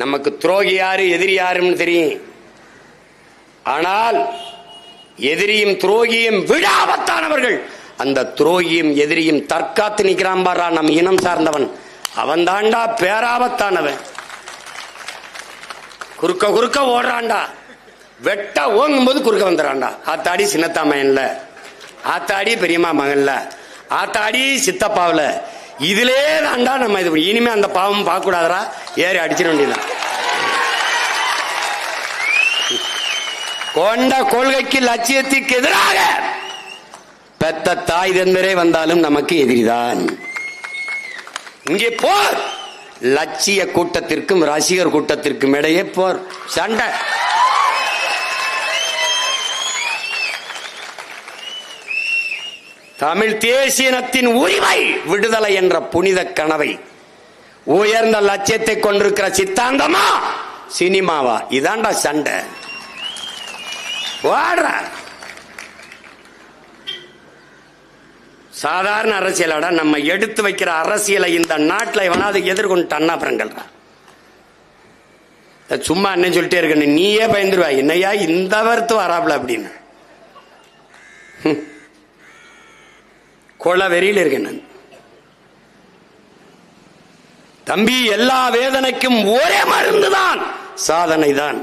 நமக்கு துரோகி யாரு எதிரி யாருன்னு தெரியும். ஆனால் எதிரியும் துரோகியும் விட ஆபத்தானவர்கள். அந்த துரோகியும் எதிரியும் தற்காத்து நிற்கிறான் பாரா, நம் இனம் சார்ந்தவன். அவன் தாண்டா பேராபத்தானவன். குறுக்க குறுக்க ஓடுறான்டா, வெட்ட ஓங்கும் போது குறுக்க வந்துடுறான்டா. ஆத்தாடி சின்னத்தா மகன்ல, ஆத்தாடி பெரியம்மா மகன்ல, ஆத்தாடி சித்தப்பாவில. இதுலே தாண்டா நம்ம இது. இனிமே அந்த பாவம் பார்க்க கூடாதரா, ஏறி அடிச்சிட வேண்டியதான். கொண்ட கொள்கைக்கு லட்சியத்துக்கு எதிராக பெத்த தாய் தந்தரே வந்தாலும் நமக்கு எதிரிதான். இங்கே போர், லட்சிய கூட்டத்திற்கும் ரசிகர் கூட்டத்திற்கும் இடையே போர், சண்டை. தமிழ் தேசியனத்தின் உரிமை விடுதலை என்ற புனித கனவை, உயர்ந்த லட்சியத்தை கொண்டிருக்கிற சித்தாந்தமா சினிமாவா? இதாண்டா சண்டை. சாதாரண அரசியலாடா நம்ம எடுத்து வைக்கிற அரசியலை இந்த நாட்டில் எவனாவது எதிர்கொண்டு அப்புறங்கள் சும்மா என்ன சொல்லிட்டே இருக்க, நீயே பயந்துருவா. என்னையா இந்த வருத்து வராப்ல அப்படின்னு கொலை வெறியில் இருக்கேன் நான். தம்பி, எல்லா வேதனைக்கும் ஒரே மருந்துதான், சாதனை தான்.